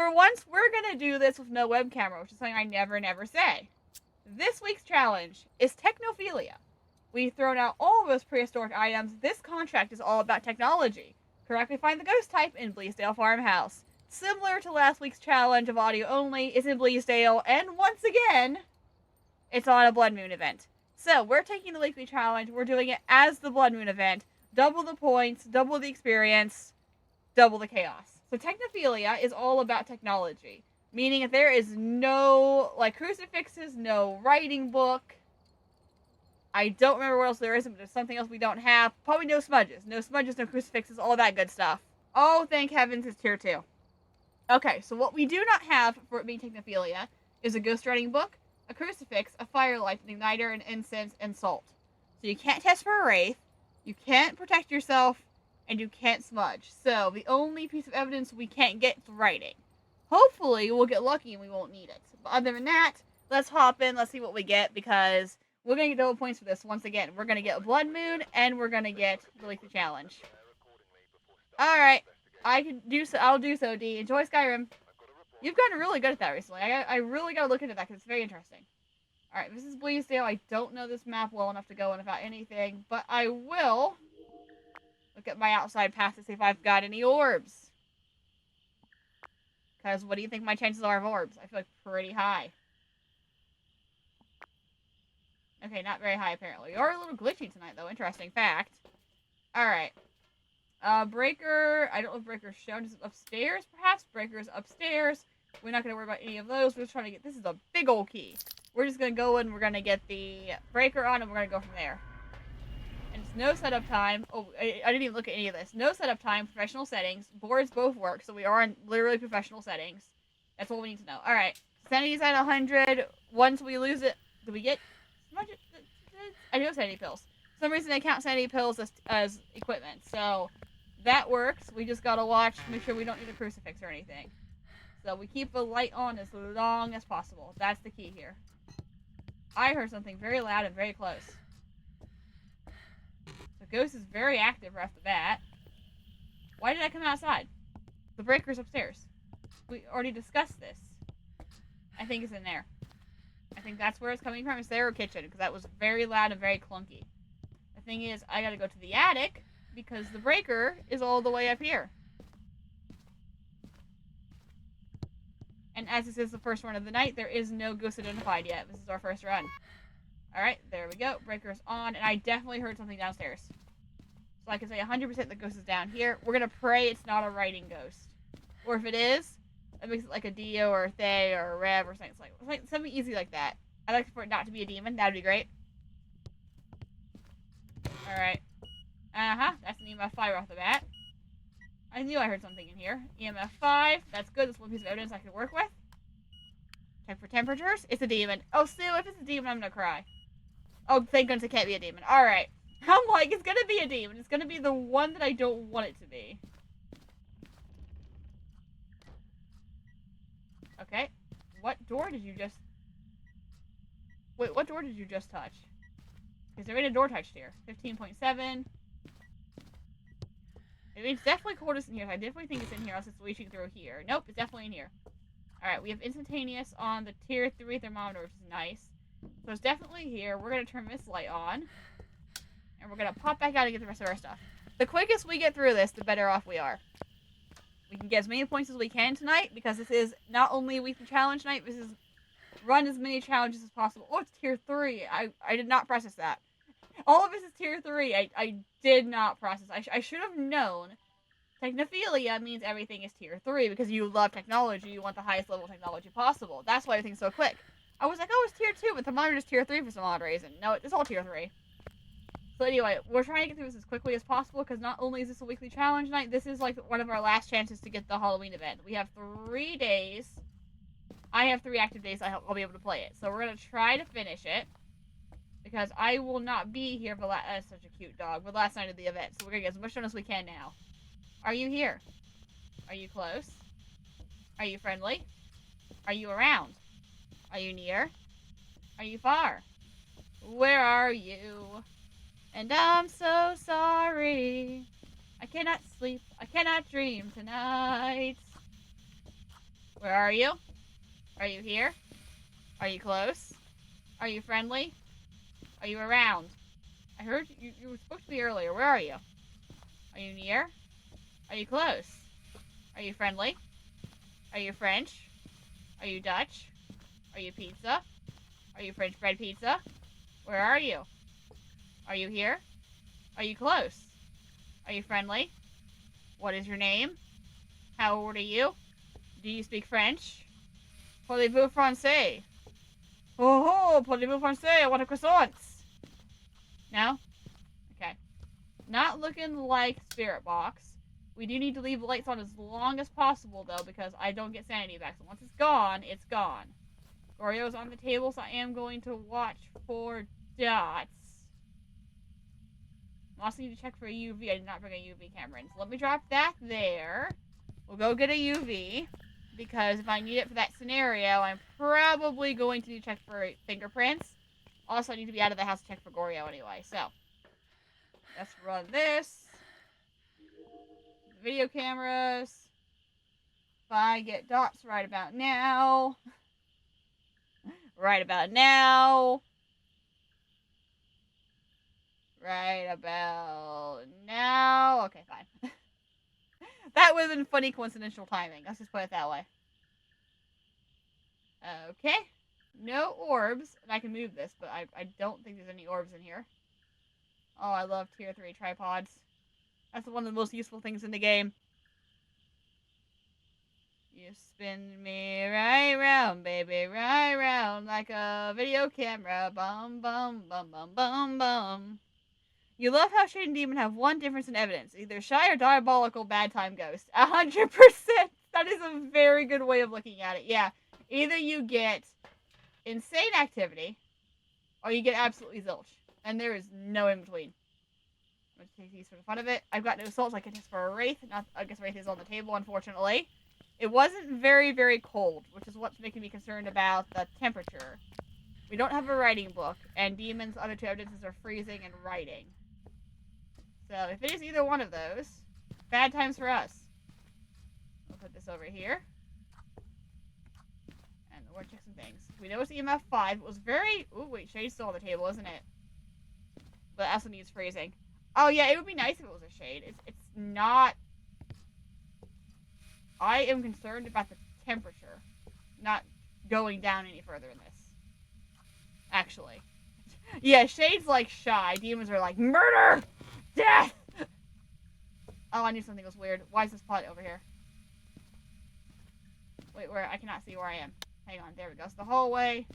For once, we're gonna do this with no web camera, which is something I never say. This week's challenge is Technophilia. We've thrown out all of those prehistoric items. This contract is all about technology. Correctly find the ghost type in Bleasdale Farmhouse. Similar to last week's challenge of audio only, it's in Bleasdale, and once again, it's on a Blood Moon event. So, we're taking the weekly challenge, we're doing it as the Blood Moon event. Double the points, double the experience, double the chaos. So, Technophilia is all about technology. Meaning if there is no, like, crucifixes, no writing book. I don't remember what else there is, but there's something else we don't have. Probably no smudges. No smudges, no crucifixes, all that good stuff. Oh, thank heavens, it's tier 2. Okay, so what we do not have for it being Technophilia is a ghost writing book, a crucifix, a firelight, an igniter, an incense, and salt. So you can't test for a wraith, you can't protect yourself, and you can't smudge. So the only piece of evidence we can't get is writing. Hopefully, we'll get lucky and we won't need it. But other than that, let's hop in, let's see what we get, because we're going to get double points for this once again. We're going to get a Blood Moon, and we're going to get the Weekly Challenge. Alright, I'll do so, D. Enjoy Skyrim. You've gotten really good at that recently. I really got to look into that, because it's very interesting. Alright, this is Bleasdale. I don't know this map well enough to go in without anything, but I will look at my outside path to see if I've got any orbs. Because what do you think my chances are of orbs? I feel like pretty high. Okay, not very high apparently. You're a little glitchy tonight though, interesting fact. Alright. Breaker, I don't know if Breaker's shown. Is it upstairs perhaps? Breaker's upstairs. We're not going to worry about any of those. We're just trying to get, this is a big old key. We're just going to go in, we're going to get the breaker on, and we're going to go from there. And it's no setup time. Oh, I didn't even look at any of this. No setup time, professional settings. Boards both work, so we are in literally professional settings. That's what we need to know. Alright. Sanity's at 100. Once we lose it, do we get... I do have sanity pills. For some reason they count sanity pills as equipment, so that works. We just gotta watch, make sure we don't need a crucifix or anything. So we keep the light on as long as possible. That's the key here. I heard something very loud and very close. The ghost is very active right off the bat. Why did I come outside? The breaker's upstairs. We already discussed this. I think it's in there. I think that's where it's coming from. It's their kitchen, because that was very loud and very clunky. The thing is, I gotta go to the attic, because the breaker is all the way up here. And as this is the first run of the night, there is no ghost identified yet. This is our first run. Alright, there we go. Breaker's on, and I definitely heard something downstairs. So I can say 100% the ghost is down here. We're gonna pray it's not a writing ghost. Or if it is, that makes it like a Dio or a Thay or a Rev or something. It's like something easy like that. I'd like for it not to be a demon. That'd be great. Alright. That's an EMF 5 off the bat. I knew I heard something in here. EMF 5. That's good. That's one piece of evidence I can work with. Check for temperatures. It's a demon. Oh, Sue, if it's a demon, I'm gonna cry. Oh, thank goodness it can't be a demon. Alright. I'm like, it's gonna be a demon. It's gonna be the one that I don't want it to be. Okay. What door did you just... Wait, what door did you just touch? Is there any door touched here? 15.7. It's definitely coldest in here. I definitely think it's in here, else it's reaching through here. Nope, it's definitely in here. Alright, we have instantaneous on the tier 3 thermometer, which is nice. So it's definitely here. We're going to turn this light on. And we're going to pop back out and get the rest of our stuff. The quickest we get through this, the better off we are. We can get as many points as we can tonight, because this is not only a weekly challenge night, this is run as many challenges as possible. Oh, it's tier 3. I did not process that. All of this is tier 3. I did not process. I should have known. Technophilia means everything is tier 3, because you love technology. You want the highest level of technology possible. That's why everything's so quick. I was like, oh, it's tier 2, but thermometer is tier 3 for some odd reason. No, it's all tier 3. So anyway, we're trying to get through this as quickly as possible, because not only is this a weekly challenge night, this is like one of our last chances to get the Halloween event. We have 3 days. I have 3 active days I'll be able to play it. So we're going to try to finish it, because I will not be here for that's such a cute dog, the last night of the event. So we're going to get as much done as we can now. Are you here? Are you close? Are you friendly? Are you around? Are you near? Are you far? Where are you? And I'm so sorry. I cannot sleep. I cannot dream tonight. Where are you? Are you here? Are you close? Are you friendly? Are you around? I heard you spoke to me earlier. Where are you? Are you near? Are you close? Are you friendly? Are you French? Are you Dutch? Are you pizza? Are you French bread pizza? Where are you? Are you here? Are you close? Are you friendly? What is your name? How old are you? Do you speak French? Parlez-vous français? Oh, parlez-vous français? What a croissant! No? Okay. Not looking like Spirit Box. We do need to leave the lights on as long as possible, though, because I don't get sanity back. So once it's gone, it's gone. Oreo's on the table, so I am going to watch for dots. I also need to check for a UV. I did not bring a UV camera in. So let me drop that there. We'll go get a UV. Because if I need it for that scenario, I'm probably going to need to check for fingerprints. Also, I need to be out of the house to check for Goryo anyway. So, let's run this. Video cameras. If I get dots right about now. Right about now. Right about now. Okay, fine. That was in funny coincidental timing. Let's just put it that way. Okay. No orbs. And I can move this, but I don't think there's any orbs in here. Oh, I love tier 3 tripods. That's one of the most useful things in the game. You spin me right round, baby, right round like a video camera. Bum, bum, bum, bum, bum, bum. You love how Shade and Demon have one difference in evidence. Either shy or diabolical bad time ghost. 100%! That is a very good way of looking at it. Yeah. Either you get insane activity, or you get absolutely zilch. And there is no in between. I'm going to take these for the fun of it. I've got no souls. I can test for a Wraith. I guess Wraith is on the table, unfortunately. It wasn't very, very cold, which is what's making me concerned about the temperature. We don't have a writing book, and Demon's other two evidences are freezing and writing. So if it is either one of those, bad times for us. We'll put this over here. And we'll check some things. We know it's EMF 5. It was very... Ooh, wait, Shade's still on the table, isn't it? But it also needs freezing. Oh, yeah, it would be nice if it was a Shade. It's not... I am concerned about the temperature. Not going down any further in this. Actually. Yeah, Shade's like shy. Demons are like, murder! Death! Oh, I knew something was weird. Why is this pot over here? Wait, where? I cannot see where I am. Hang on, there we go. It's the hallway.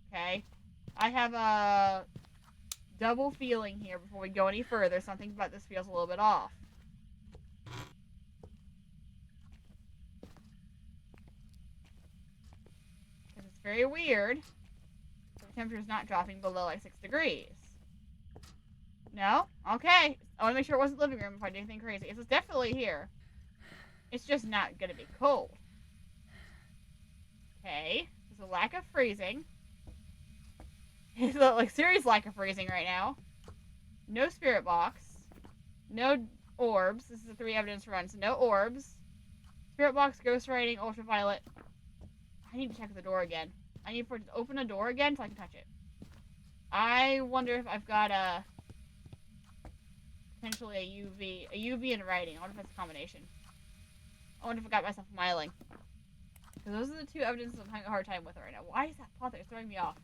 Okay. I have a double feeling here before we go any further. Something about this feels a little bit off. Because it's very weird. The temperature is not dropping below like 6 degrees. No? Okay. I want to make sure it wasn't living room if I do anything crazy. It's definitely here. It's just not going to be cold. Okay. There's a lack of freezing. It's a like serious lack of freezing right now. No spirit box. No orbs. This is a 3 evidence run, so no orbs. Spirit box, ghost writing, ultraviolet. I need to check the door again. I need for it to open a door again so I can touch it. I wonder if I've got a... potentially a UV and writing. I wonder if that's a combination. I wonder if I got myself smiling. Because those are the 2 evidences I'm having a hard time with right now. Why is that pot there? It's throwing me off.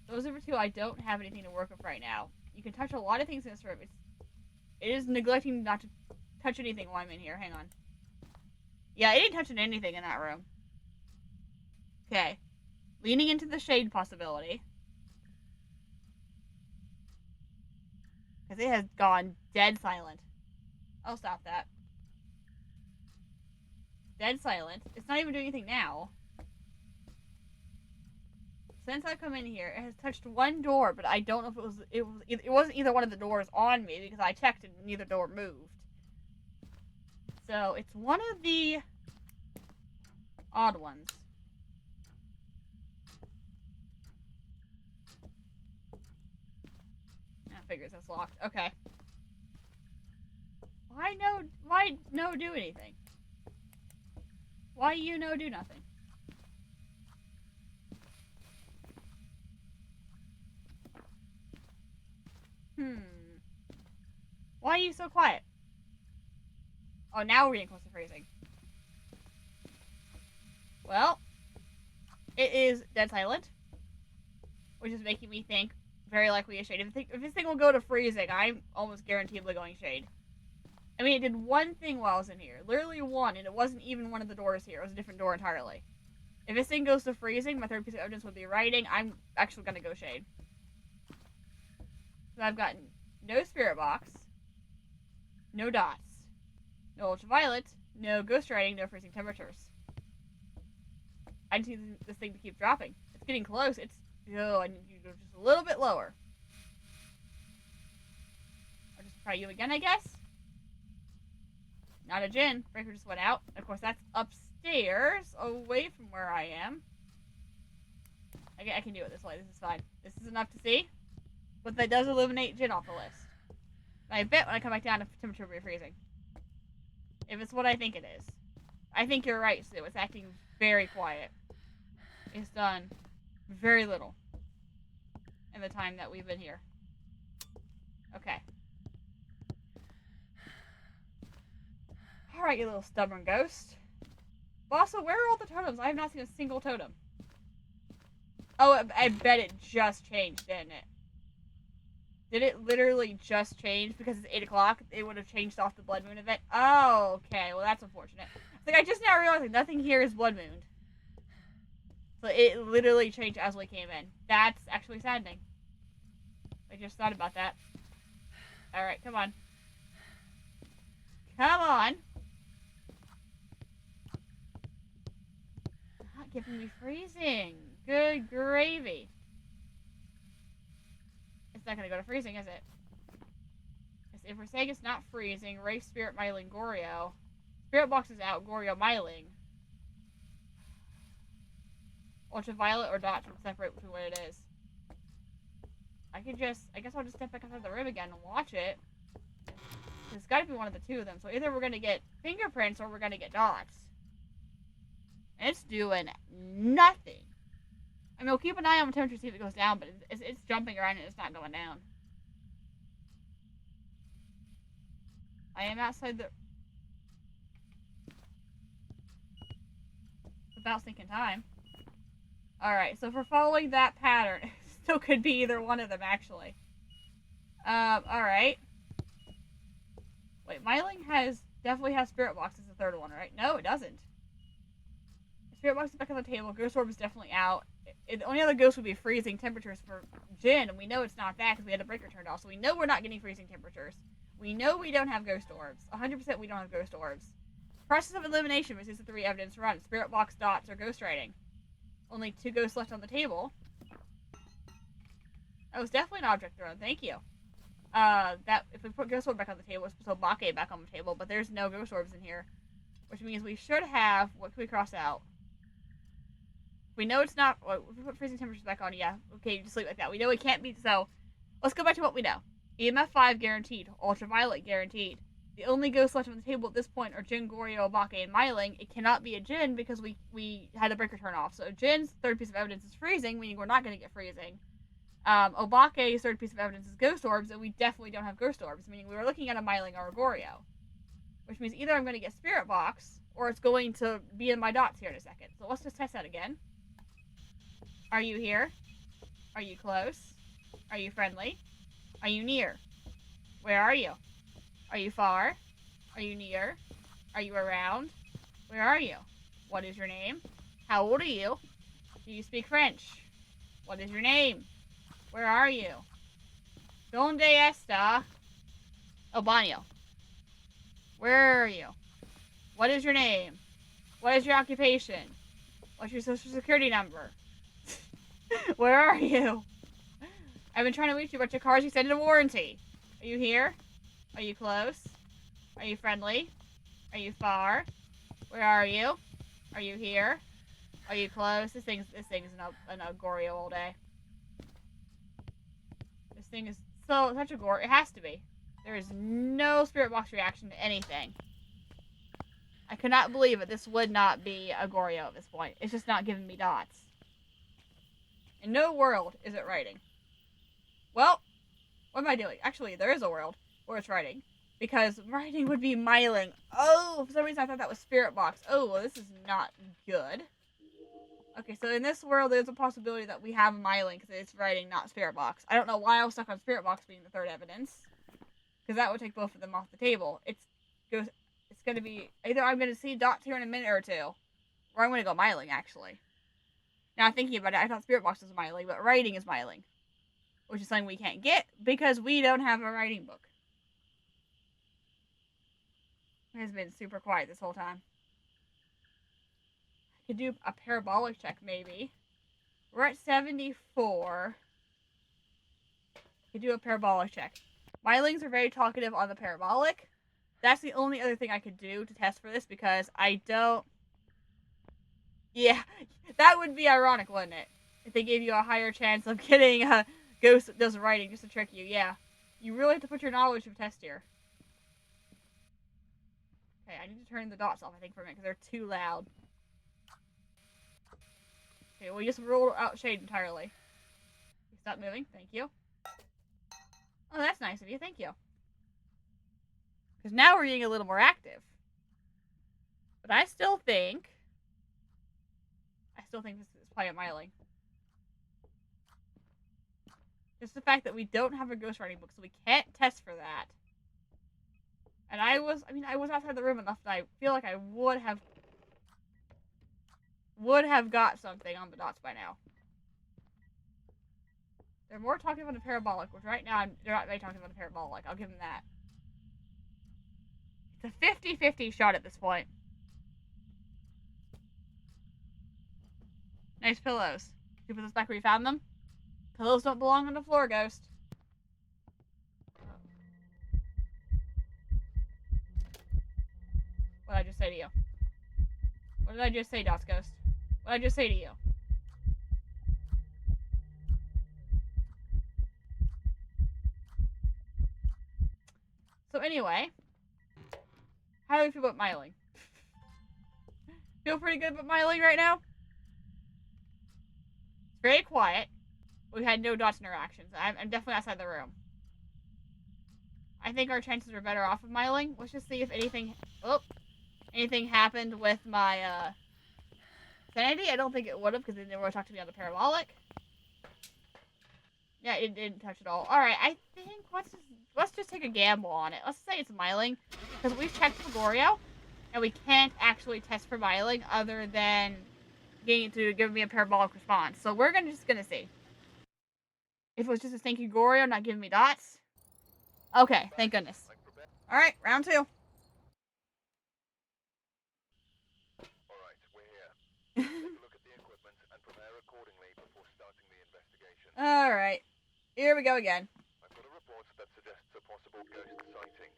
Those are the 2 I don't have anything to work with right now. You can touch a lot of things in this room. It is neglecting not to touch anything while I'm in here. Hang on. Yeah, I didn't touch anything in that room. Okay. Leaning into the shade possibility. Because it has gone dead silent. I'll stop that. Dead silent. It's not even doing anything now. Since I've come in here, it has touched 1 door, but I don't know if it wasn't either one of the doors on me because I checked and neither door moved. So it's one of the odd ones. I figures it's locked. Okay. Why no do anything? Why you no do nothing? Why are you so quiet? Oh, now we're getting close to freezing. Well, it is dead silent, which is making me think very likely a shade. If this thing will go to freezing, I'm almost guaranteedly going shade. I mean, it did one thing while I was in here. Literally one, and it wasn't even one of the doors here. It was a different door entirely. If this thing goes to freezing, my third piece of evidence would be writing. I'm actually going to go shade. So I've gotten no spirit box, no dots, no ultraviolet, no ghost writing, no freezing temperatures. I just need this thing to keep dropping. It's getting close. Oh, I need you to go just a little bit lower. I'll just try you again, I guess. Not a Jinn. Breaker just went out. Of course, that's upstairs, away from where I am. I can do it this way. This is fine. This is enough to see. But that does eliminate Jinn off the list. And I bet when I come back down, the temperature will be freezing. If it's what I think it is. I think you're right, Sue. It's acting very quiet. It's done very little in the time that we've been here. Okay. Alright, you little stubborn ghost. But also, where are all the totems? I have not seen a single totem. Oh, I bet it just changed, didn't it? Did it literally just change because it's 8 o'clock? It would have changed off the blood moon event? Oh, okay. Well, that's unfortunate. It's like, I just now realized, like, nothing here is blood moon. So it literally changed as we came in. That's actually saddening. I just thought about that. Alright, come on. Come on! Not giving me freezing. Good gravy. It's not gonna go to freezing, is it? If we're saying it's not freezing, Wraith, Spirit, Myling, Goryo. Spirit box is out, Goryo, Myling. Ultraviolet or dots would separate between what it is. I guess I'll just step back outside the room again and watch it. It's gotta be one of the two of them. So either we're gonna get fingerprints or we're gonna get dots. And it's doing nothing. I mean, we'll keep an eye on the temperature to see if it goes down, but it's jumping around and it's not going down. I am outside without sinking time. Alright, so if we're following that pattern, it still could be either one of them, actually. Alright. Wait, Myling definitely has Spirit Box as the third one, right? No, it doesn't. Spirit Box is back on the table. Ghost Orb is definitely out. The only other ghost would be freezing temperatures for Jinn, and we know it's not that because we had the breaker turned off. So we know we're not getting freezing temperatures. We know we don't have Ghost Orbs. 100% we don't have Ghost Orbs. Process of elimination was just the 3 evidence run. Spirit Box, dots, or ghost writing. Only 2 ghosts left on the table. That was definitely an object thrown. Thank you. If we put Ghost Orb back on the table, we're supposed to put Bake back on the table, but there's no Ghost Orbs in here. Which means we should have... What can we cross out? We know it's not... Well, if we put freezing temperatures back on, yeah. Okay, just leave it like that. We know it can't be... So, let's go back to what we know. EMF 5 guaranteed. Ultraviolet guaranteed. The only ghosts left on the table at this point are Jinn, Goryo, Bake, and Myling. It cannot be a Jinn because we had a breaker turn off. So Jinn's third piece of evidence is freezing, meaning we're not going to get freezing. Obake's third piece of evidence is Ghost Orbs, and we definitely don't have Ghost Orbs, meaning we were looking at a Myling or a Goryo. Which means either I'm going to get Spirit Box, or it's going to be in my dots here in a second. So let's just test that again. Are you here? Are you close? Are you friendly? Are you near? Where are you? Are you far? Are you near? Are you around? Where are you? What is your name? How old are you? Do you speak French? What is your name? Where are you? Donde está el baño? Where are you? What is your name? What is your occupation? What's your social security number? Where are you? I've been trying to reach you, but your car's extended warranty. Are you here? Are you close? Are you friendly? Are you far? Where are you? Are you here? Are you close? This thing is an Goryo all day. This thing is such a gore. It has to be. There is no Spirit Box reaction to anything. I could not believe it. This would not be a Goryo at this point. It's just not giving me dots. In no world is it writing. Well, what am I doing? Actually, there is a world where it's writing. Because writing would be myling. Oh, for some reason I thought that was Spirit Box. Oh, well, this is not good. Okay, so in this world, there's a possibility that we have myling because it's writing, not Spirit Box. I don't know why I was stuck on Spirit Box being the third evidence. Because that would take both of them off the table. It's going to be... Either I'm going to see dots here in a minute or two. Or I'm going to go myling, actually. Now, thinking about it, I thought Spirit Box was myling, but writing is myling. Which is something we can't get because we don't have a writing book. It has been super quiet this whole time. I could do a parabolic check, maybe. We're at 74. I could do a parabolic check. Mylings are very talkative on the parabolic. That's the only other thing I could do to test for this because I don't... Yeah, that would be ironic, wouldn't it? If they gave you a higher chance of getting a ghost that does writing just to trick you, yeah. You really have to put your knowledge to test here. Okay, I need to turn the dots off, I think, for a minute, because they're too loud. Okay, we just ruled out shade entirely. Stop moving, thank you. Oh, that's nice of you, thank you. Because now we're getting a little more active. But I still think this is probably myling. Just the fact that we don't have a ghostwriting book, so we can't test for that. And I was outside the room enough that I feel like I would have got something on the dots by now. They're more talking about the parabolic, which right now they're not very talking about the parabolic. I'll give them that. It's a 50-50 shot at this point. Nice pillows. Can you put those back where you found them? Pillows don't belong on the floor, Ghost. What did I just say to you? What did I just say, Dots Ghost? What did I just say to you? So anyway, how do we feel about myling? Feel pretty good about myling right now? It's very quiet. We've had no dots interactions. I'm definitely outside the room. I think our chances are better off of myling. Let's just see if anything happened with my sanity. I don't think it would have because they never talked to me on the parabolic. Yeah, it didn't touch at all. Alright, I think let's just take a gamble on it. Let's say it's myling. Because we've checked for Goryo, and we can't actually test for myling other than getting it to give me a parabolic response. So we're just gonna see. If it was just a stinky Goryo not giving me dots. Okay, thank goodness. Alright, round 2. Alright, we're here. Take a look at the equipment and prepare accordingly before starting the investigation. Alright. Here we go again. I've got a report that suggests a possible ghost sighting.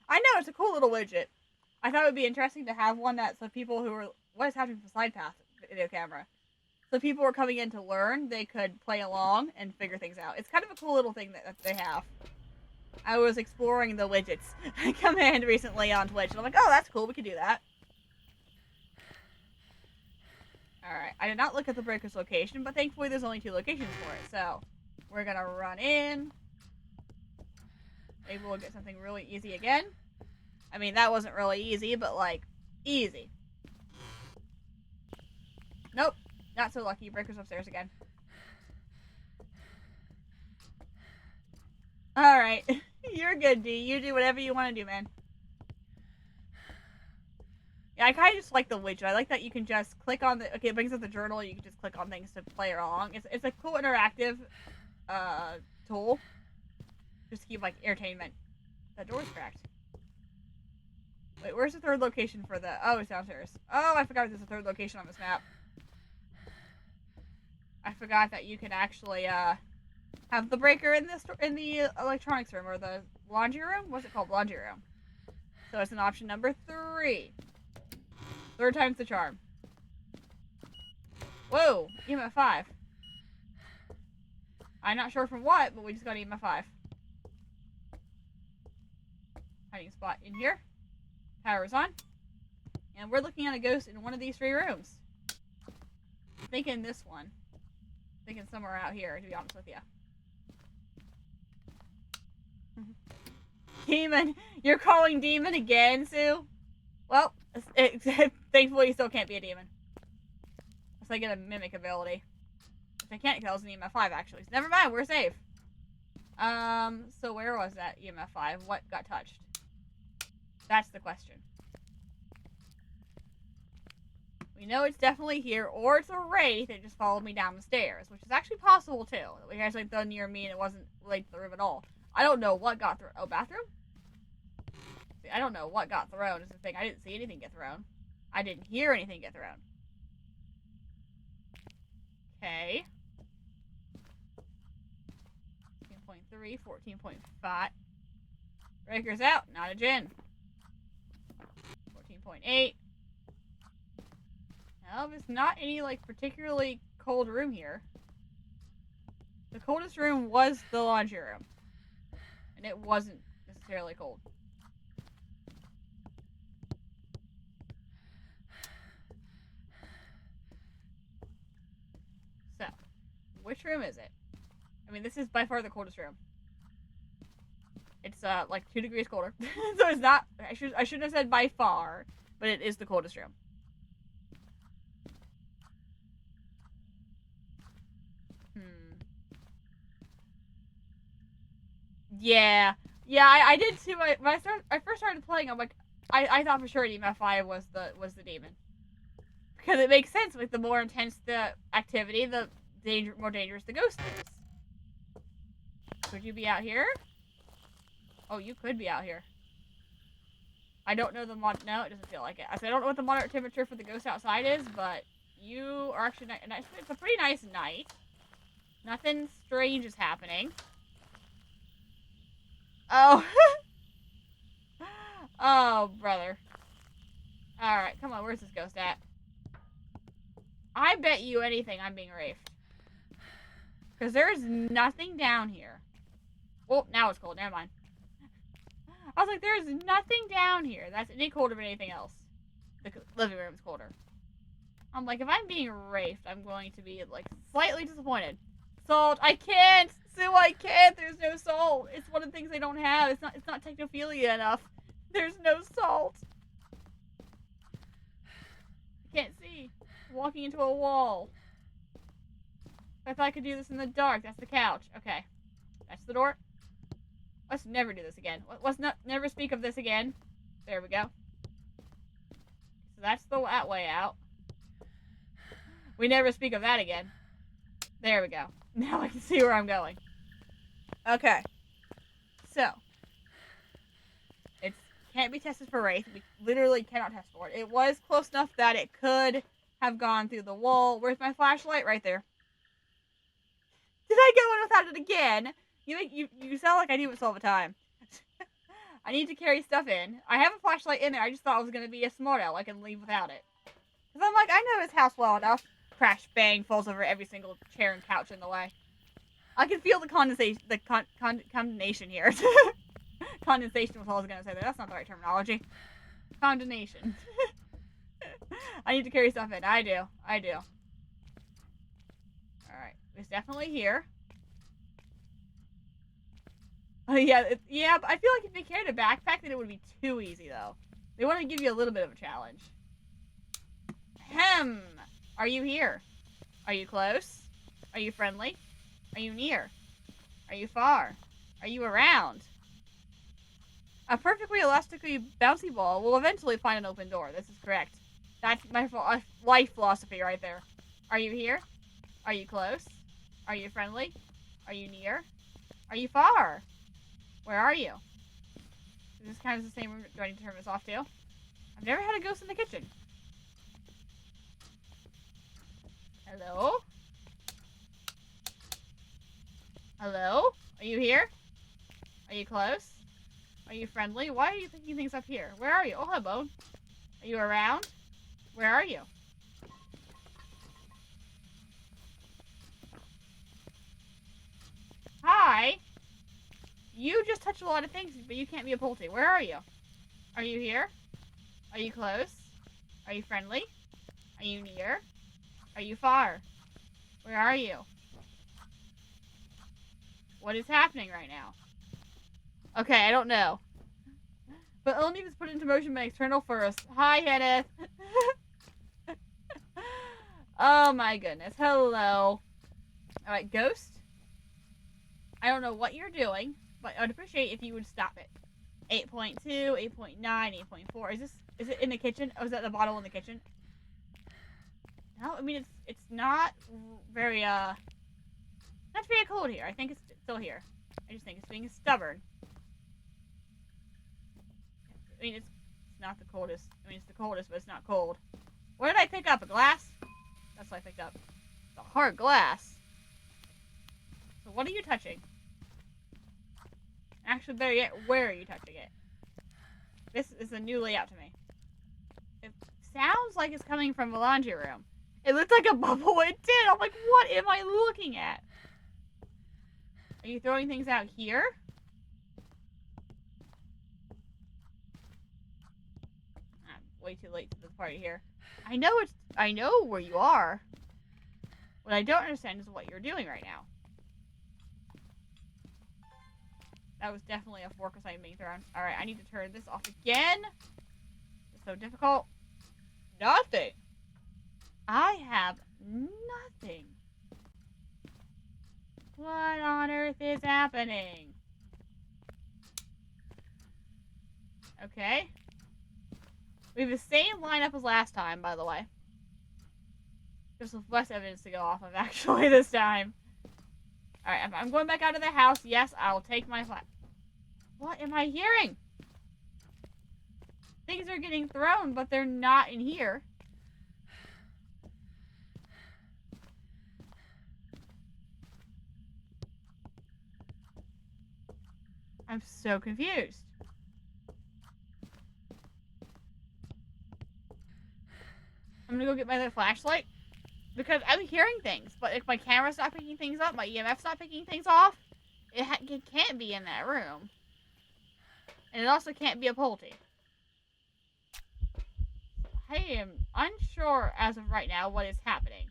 I know, it's a cool little widget. I thought it would be interesting to have one that so people who are... What is happening with the slide path video camera? So people who are coming in to learn, they could play along and figure things out. It's kind of a cool little thing that they have. I was exploring the widgets command recently on Twitch, and I'm like, oh, that's cool, we could do that. Alright, I did not look at the breaker's location, but thankfully there's only 2 locations for it, so we're gonna run in. Maybe we'll get something really easy again. I mean, that wasn't really easy, but, like, easy. Nope, not so lucky. Breaker's upstairs again. Alright, you're good, D. You do whatever you want to do, man. Yeah, I kind of just like the widget. I like that you can just click on the... Okay, it brings up the journal. You can just click on things to play along. It's a cool interactive tool. Just to keep, like, entertainment. That door's cracked. Wait, where's the third location for the... Oh, it's downstairs. Oh, I forgot there's a third location on this map. I forgot that you can actually, have the breaker in the electronics room, or the laundry room? What's it called? Laundry room. So it's an option number 3. 3rd time's the charm. Whoa! EMF 5. I'm not sure from what, but we just got EMF 5. Hiding spot in here. Power's on. And we're looking at a ghost in one of these 3 rooms. I'm thinking this one. I'm thinking somewhere out here, to be honest with you. Demon! You're calling demon again, Sue? Well, thankfully you still can't be a demon. Unless I get a mimic ability. Which I can't because I was an EMF 5 actually. So never mind, we're safe. So where was that EMF 5? What got touched? That's the question. We know it's definitely here, or it's a wraith that just followed me down the stairs, which is actually possible too. That we actually done near me and it wasn't related to the room at all. I don't know what got thrown. Oh, bathroom? See, I don't know what got thrown is the thing. I didn't see anything get thrown. I didn't hear anything get thrown. Okay. 14.3, 14.5. Breaker's out, not a gin. 14.8. No, there's not any, like, particularly cold room here. The coldest room was the laundry room. And it wasn't necessarily cold. So, which room is it? I mean, this is by far the coldest room. It's, like 2 degrees colder. So it's not, I shouldn't have said by far, but it is the coldest room. Yeah. Yeah, I did too. When I first started playing, I'm like, I thought for sure EMF 5 was the demon. Because it makes sense, like, the more intense the activity, the more dangerous the ghost is. Could you be out here? Oh, you could be out here. I don't know the no, it doesn't feel like it. I don't know what the moderate temperature for the ghost outside is, but you are actually, it's a pretty nice night. Nothing strange is happening. Oh. Oh, brother. Alright, come on, where's this ghost at? I bet you anything I'm being raped. Because there's nothing down here. Oh, now it's cold, never mind. I was like, there's nothing down here that's any colder than anything else. The living room's colder. I'm like, if I'm being raped, I'm going to be, like, slightly disappointed. Salt, I can't! Sue, I can't! There's no salt! It's one of the things they don't have. It's not Technophilia enough. There's no salt. I can't see. I'm walking into a wall. I thought I could do this in the dark. That's the couch. Okay. That's the door. Let's never do this again. Let's never speak of this again. There we go. So that's that way out. We never speak of that again. There we go. Now I can see where I'm going. Okay. So. It can't be tested for wraith. We literally cannot test for it. It was close enough that it could have gone through the wall. Where's my flashlight? Right there. Did I go in without it again? You sound like I do this all the time. I need to carry stuff in. I have a flashlight in there. I just thought it was going to be a smart aleck and leave without it. Because I'm like, I know this house well enough. Crash, bang, falls over every single chair and couch in the way. I can feel the condensation, condemnation here. Condensation was all I was going to say there. That's not the right terminology. Condemnation. I need to carry stuff in. I do. Alright. It's definitely here. Oh, yeah, but I feel like if they carried a backpack, then it would be too easy, though. They want to give you a little bit of a challenge. Ahem. Are you here? Are you close? Are you friendly? Are you near? Are you far? Are you around? A perfectly elastically bouncy ball will eventually find an open door. This is correct. That's my life philosophy right there. Are you here? Are you close? Are you friendly? Are you near? Are you far? Where are you? Is this kind of the same room? Do I need to turn this off too? I've never had a ghost in the kitchen. Hello? Hello? Are you here? Are you close? Are you friendly? Why are you thinking things up here? Where are you? Oh, hi, Bone. Are you around? Where are you? Hi. You just touched a lot of things, but you can't be a Pulte. Where are you? Are you here? Are you close? Are you friendly? Are you near? Are you far? Where are you? What is happening right now? Okay, I don't know. But only if it's put into motion by external force. Hi, Kenneth. Oh my goodness. Hello. Alright, Ghost. I don't know what you're doing, but I'd appreciate if you would stop it. 8.2, 8.9, 8.4. Is it in the kitchen? Oh, is that the bottle in the kitchen? No, I mean it's not very not very cold here. I think it's still here. I just think it's being stubborn. I mean it's not the coldest. I mean it's the coldest, but it's not cold. What did I pick up? A glass? That's what I picked up. It's a hard glass. So what are you touching? Actually, better yet, where are you touching it? This is a new layout to me. It sounds like it's coming from the laundry room. It looked like a bubble. It did. I'm like, what am I looking at? Are you throwing things out here? I'm way too late to this party here. I know where you are. What I don't understand is what you're doing right now. That was definitely a fork sign being thrown. Alright, I need to turn this off again. It's so difficult. Nothing. I have nothing. What on earth is happening? Okay. We have the same lineup as last time, by the way. Just with less evidence to go off of, actually, this time. Alright, I'm going back out of the house. Yes, I'll take my flat. What am I hearing? Things are getting thrown, but they're not in here. I'm so confused. I'm gonna go get my flashlight. Because I'm hearing things, but if my camera's not picking things up, my EMF's not picking things off, it can't be in that room. And it also can't be a Pulte. I am unsure as of right now what is happening.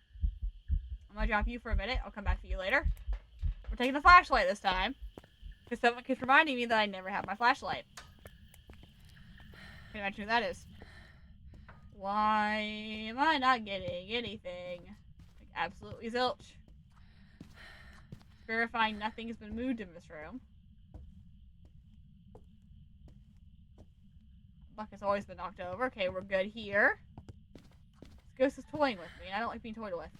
I'm gonna drop you for a minute. I'll come back to you later. We're taking the flashlight this time. Because someone keeps reminding me that I never have my flashlight. Can you imagine who that is? Why am I not getting anything? Like, absolutely zilch. Verifying nothing has been moved in this room. Bucket's always been knocked over. Okay, we're good here. This ghost is toying with me, and I don't like being toyed with.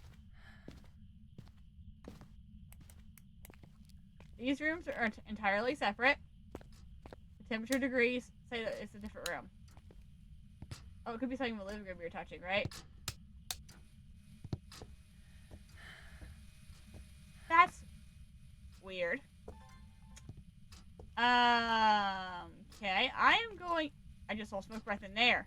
These rooms are entirely separate. The temperature degrees say that it's a different room. Oh, it could be something in the living room you're touching, right? That's weird. Okay, I am going... I just saw smoke breath in there.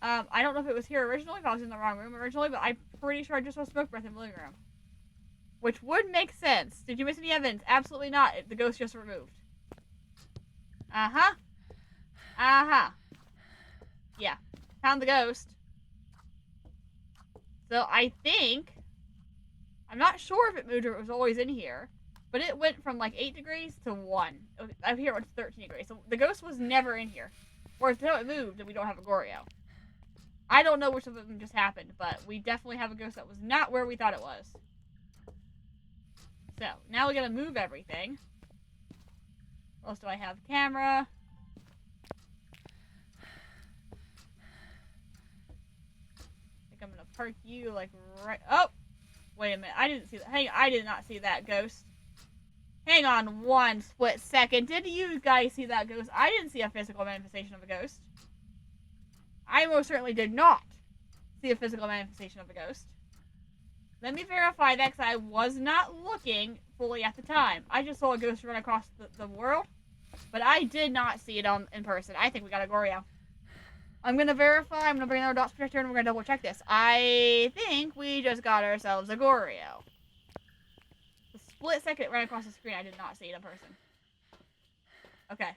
I don't know if it was here originally, if I was in the wrong room originally, but I'm pretty sure I just saw smoke breath in the living room. Which would make sense. Did you miss any evidence? Absolutely not. The ghost just removed. Uh-huh. Uh-huh. Yeah. Found the ghost. So I think... I'm not sure if it moved or it was always in here. But it went from like 8 degrees to 1. Up here it's 13 degrees. So the ghost was never in here. Or if it moved, then we don't have a Goryo. I don't know which of them just happened, but we definitely have a ghost that was not where we thought it was. So, now we gotta move everything. What else do I have? Camera. I think I'm gonna park you like right... Oh! Wait a minute. I didn't see that. Hey, I did not see that ghost. Hang on one split second. Did you guys see that ghost? I didn't see a physical manifestation of a ghost. I most certainly did not see a physical manifestation of a ghost. Let me verify that because I was not looking fully at the time. I just saw a ghost run across the world, but I did not see it in person. I think we got a Goryo. I'm going to verify. I'm going to bring our dots protector and we're going to double check this. I think we just got ourselves a Goryo. The split second it ran across the screen, I did not see it in person. Okay.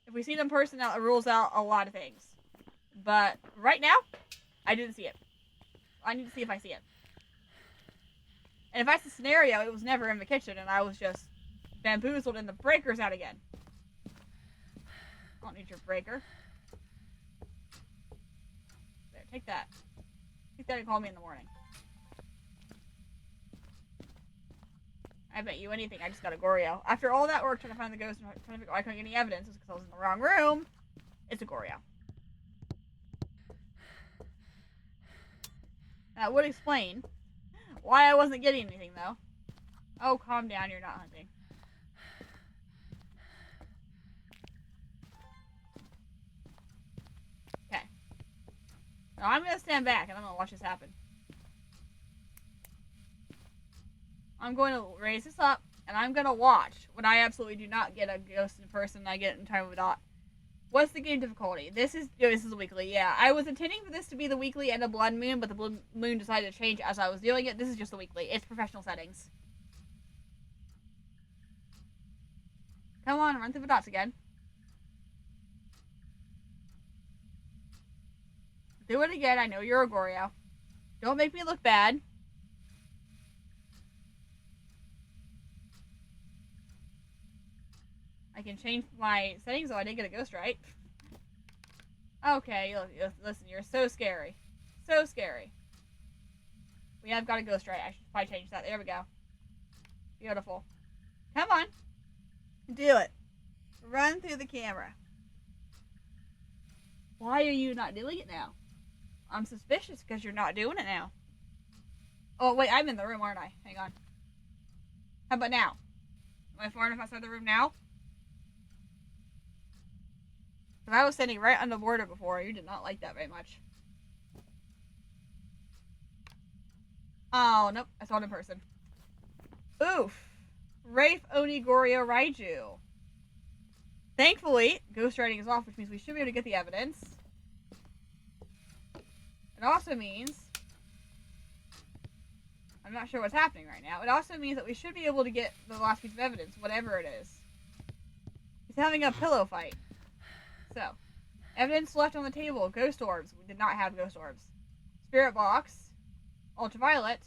If we see it in person, that rules out a lot of things. But right now, I didn't see it. I need to see if I see it. And if that's the scenario, it was never in the kitchen, and I was just bamboozled, and the breaker's out again. I don't need your breaker. There, take that. Take that and call me in the morning. I bet you anything, I just got a Goryo. After all that work trying to find the ghost and trying to figure out I couldn't get any evidence, it's because I was in the wrong room. It's a Goryo. That would explain why I wasn't getting anything, though. Oh, calm down, you're not hunting. Okay. Now I'm gonna stand back and I'm gonna watch this happen. I'm going to raise this up and I'm gonna watch when I absolutely do not get a ghost in person. I get it in time of a dot. What's the game difficulty? This is a weekly. Yeah, I was intending for this to be the weekly and a blood moon, but the blood moon decided to change as I was doing it. This is just the weekly. It's professional settings. Come on, run through the dots again. Do it again. I know you're a Goryo. Don't make me look bad. I can change my settings, though I didn't get a ghost right. Okay, listen, you're so scary. So scary. We have got a ghost right. I should probably change that. There we go. Beautiful. Come on. Do it. Run through the camera. Why are you not doing it now? I'm suspicious because you're not doing it now. Oh, wait, I'm in the room, aren't I? Hang on. How about now? Am I far enough outside the room now? Because I was standing right on the border before. You did not like that very much. Oh, nope. I saw it in person. Oof. Rafe Oni Goryo Raiju. Thankfully, ghost writing is off, which means we should be able to get the evidence. It also means... I'm not sure what's happening right now. It also means that we should be able to get the last piece of evidence, whatever it is. He's having a pillow fight. So, evidence left on the table. Ghost orbs. We did not have ghost orbs. Spirit box. Ultraviolet.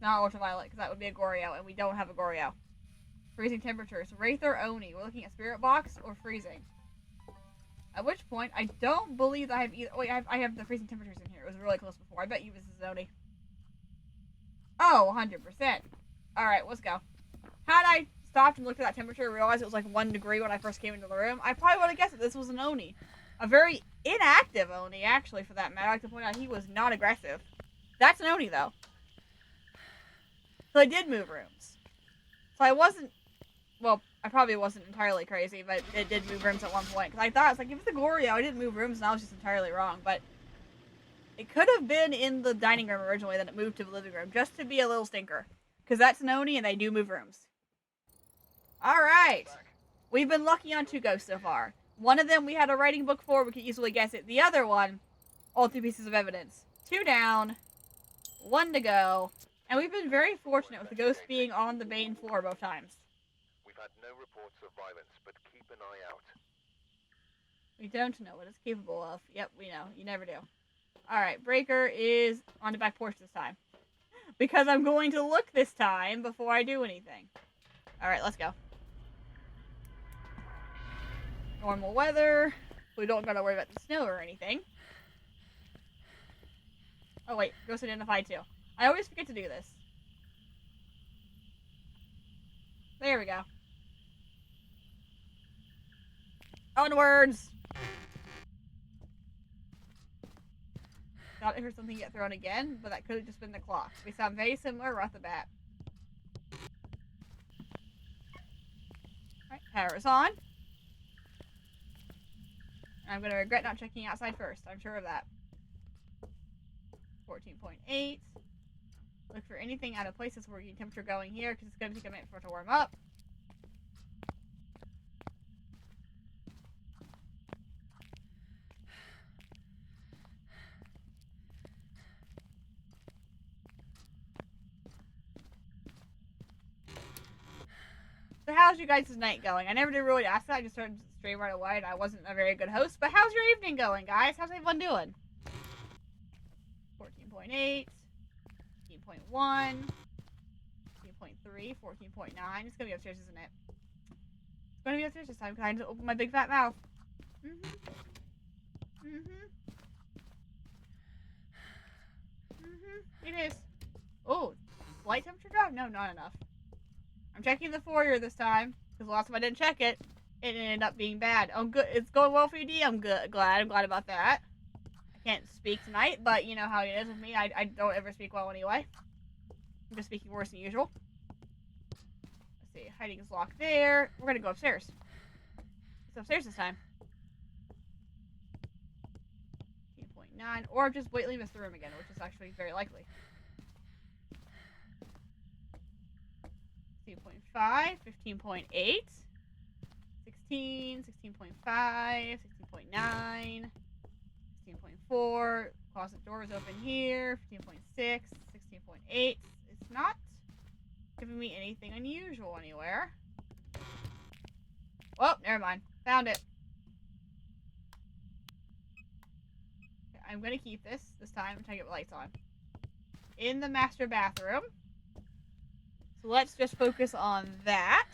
Not ultraviolet, because that would be a Goryo, and we don't have a Goryo. Freezing temperatures. Wraith or Oni. We're looking at spirit box or freezing. At which point, I don't believe I have either. Wait, I have the freezing temperatures in here. It was really close before. I bet you this is Oni. Oh, 100%. Alright, let's go. Had I stopped and looked at that temperature and realized it was like 1 degree when I first came into the room, I probably would have guessed that this was an Oni. A very inactive Oni, actually, for that matter. I like to point out he was not aggressive. That's an Oni, though. So I did move rooms. So I wasn't... Well, I probably wasn't entirely crazy, but it did move rooms at one point. Because I thought, it's like, if it's a Goryo, I didn't move rooms, and I was just entirely wrong. But it could have been in the dining room originally, then it moved to the living room, just to be a little stinker. Because that's an Oni, and they do move rooms. Alright. We've been lucky on 2 ghosts so far. One of them we had a writing book for, we could easily guess it. The other one, all 3 pieces of evidence. 2 down, 1 to go. And we've been very fortunate with the ghost being on the main floor both times. We've had no reports of violence, but keep an eye out. We don't know what it's capable of. Yep, we know. You never do. Alright, Breaker is on the back porch this time. Because I'm going to look this time before I do anything. Alright, let's go. Normal weather. We don't gotta worry about the snow or anything. Oh wait, ghost identified too. I always forget to do this. There we go. Onwards! Thought I heard something get thrown again, but that could have just been the clock. We sound very similar right off the bat. Alright, power's on. I'm going to regret not checking outside first. I'm sure of that. 14.8. Look for anything out of place. This working temperature going here because it's going to take a minute for it to warm up. The how's you guys' night going? I never did really ask that. I just started the stream right away, and I wasn't a very good host. But how's your evening going, guys? How's everyone doing? 14.8, 15.1, 15.3, 14.9. It's gonna be upstairs, isn't it? It's gonna be upstairs this time because I had to open my big fat mouth. It is. Oh, slight temperature drop? No, not enough. I'm checking the foyer this time because last time I didn't check it, it ended up being bad. Oh, good. It's going well for you, D. I'm good. I'm glad about that. I can't speak tonight, but you know how it is with me. I don't ever speak well anyway. I'm just speaking worse than usual. Let's see. Hiding is locked there. We're gonna go upstairs. It's upstairs this time. 15.9, or just blatantly miss the room again, which is actually very likely. 15.5, 15.8, 16, 16.5, 16.9, 16.4, closet door is open here, 15.6, 16.8. It's not giving me anything unusual anywhere. Oh, never mind. Found it. Okay, I'm gonna keep this time until I get the lights on. In the master bathroom. So let's just focus on that.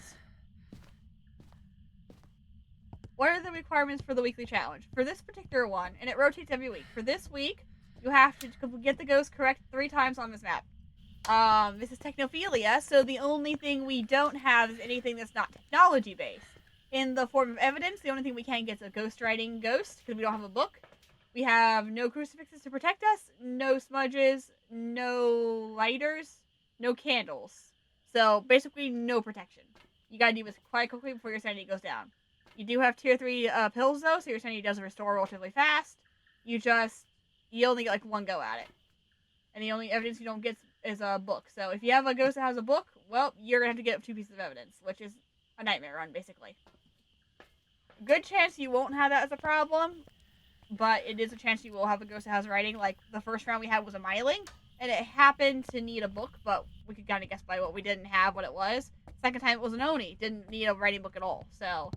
What are the requirements for the weekly challenge? For this particular one, and it rotates every week. For this week, you have to get the ghost correct 3 times on this map. This is Technophilia, so the only thing we don't have is anything that's not technology-based. In the form of evidence, the only thing we can get is a ghostwriting ghost, because we don't have a book. We have no crucifixes to protect us, no smudges, no lighters, no candles. So, basically, no protection. You gotta do this quite quickly before your sanity goes down. You do have tier 3 pills, though, so your sanity does restore relatively fast. You only get, like, 1 go at it. And the only evidence you don't get is a book. So, if you have a ghost that has a book, well, you're gonna have to get 2 pieces of evidence, which is a nightmare run, basically. Good chance you won't have that as a problem, but it is a chance you will have a ghost that has writing. Like, the first round we had was a Myling, and it happened to need a book, but we could kind of guess by what we didn't have what it was. Second time it was an Oni. Didn't need a writing book at all. So,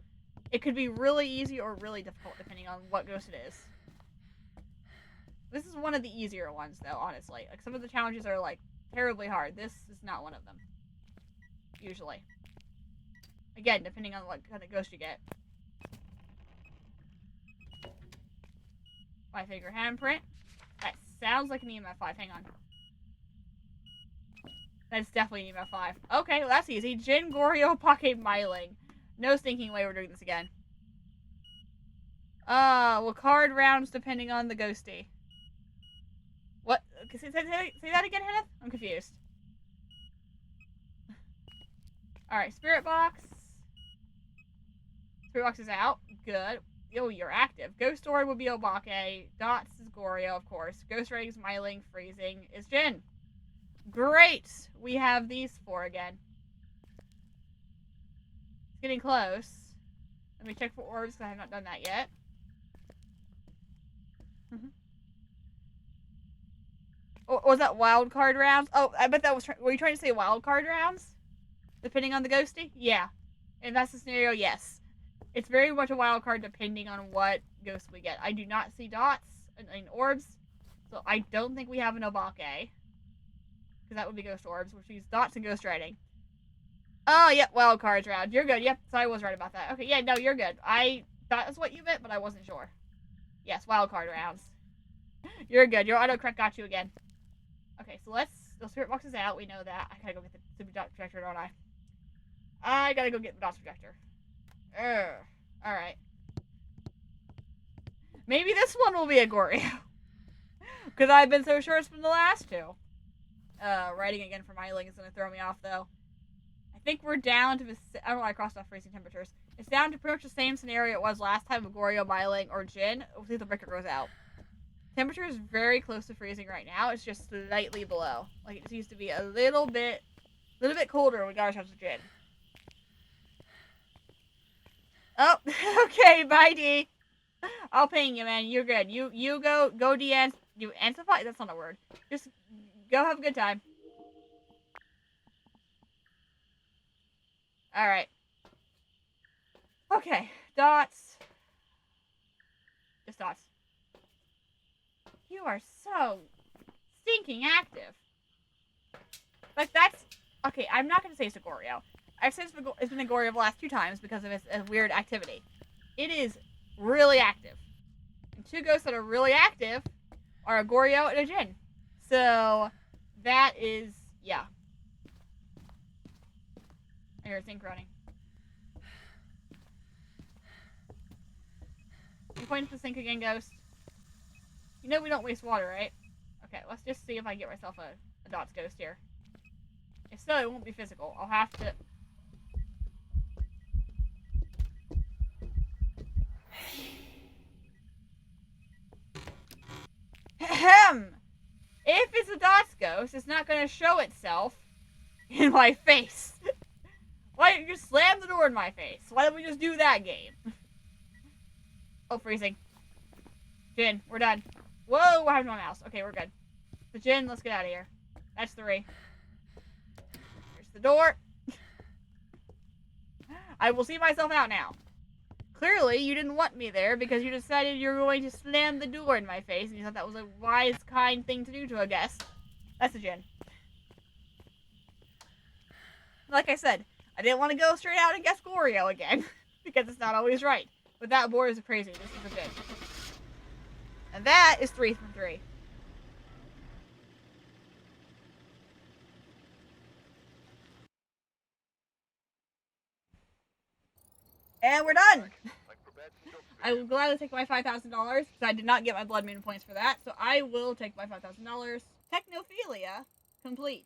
it could be really easy or really difficult depending on what ghost it is. This is one of the easier ones, though, honestly. Like, some of the challenges are, like, terribly hard. This is not one of them. Usually. Again, depending on what kind of ghost you get. 5-finger handprint. That sounds like an EMF 5. Hang on. That's definitely an EMF 5. Okay, well, that's easy. Jin, Goryo, Pocket, Myling. No stinking way we're doing this again. Well, card rounds depending on the ghosty. What? Say that again, Hannah? I'm confused. Alright, Spirit Box. Spirit Box is out. Good. Oh, you're active. Ghost Story will be Obake. Dots is Goryo, of course. Ghost Writing is Myling. Freezing is Jin. Great! We have these 4 again. It's getting close. Let me check for orbs because I have not done that yet. Oh, was that wild card rounds? Oh, I bet that was... Were you trying to say wild card rounds? Depending on the ghosty? Yeah. If that's the scenario, yes. It's very much a wild card depending on what ghost we get. I do not see dots in orbs, so I don't think we have an Obake. Because that would be ghost orbs, which means dots and ghost writing. Oh, yep, wild cards round. You're good. Yep, so I was right about that. Okay, yeah, no, you're good. I thought that's what you meant, but I wasn't sure. Yes, wild card rounds. You're good. Your autocorrect got you again. Okay, so the spirit box is out. We know that. I gotta go get the dot projector, don't I? I gotta go get the dot projector. Alright. Maybe this one will be a Goryo. Because I've been so sure it's been the last 2. Writing again for Myling is gonna throw me off, though. I think we're down to the... I don't know why I crossed off freezing temperatures. It's down to pretty much the same scenario it was last time with Goryo, Myling, or Jin. We'll see if the breaker goes out. Temperature is very close to freezing right now. It's just slightly below. Like, it seems to be a little bit colder when we got ourselves a Jin. Oh, okay, bye, D. I'll ping you, man. You're good. You go you amplify? That's not a word. Just go have a good time. Alright. Okay, dots. Just dots. You are so stinking active. Like, that's... Okay, I'm not going to say it's a Goryo. I've said it's been a Goryo the last 2 times because of its weird activity. It is really active. And 2 ghosts that are really active are a Goryo and a Jinn. So, that is... Yeah. I hear a sink running. You point to the sink again, Ghost. You know we don't waste water, right? Okay, let's just see if I can get myself a dots ghost here. If so, it won't be physical. I'll have to... Ahem! If it's a dots ghost, it's not going to show itself in my face. Why don't you just slam the door in my face? Why don't we just do that game? Oh, freezing. Jinn, we're done. Whoa, what happened to my mouse? Okay, we're good. The Jinn, let's get out of here. That's 3. Here's the door. I will see myself out now. Clearly, you didn't want me there because you decided you were going to slam the door in my face and you thought that was a wise, kind thing to do to a guest. That's a Jinn. Like I said, I didn't want to go straight out and guess Goryo again because it's not always right. But that board is crazy. This is a Jinn. And that is 3 from 3. And we're done! I will gladly take my $5,000 because I did not get my blood moon points for that. So I will take my $5,000. Technophilia complete.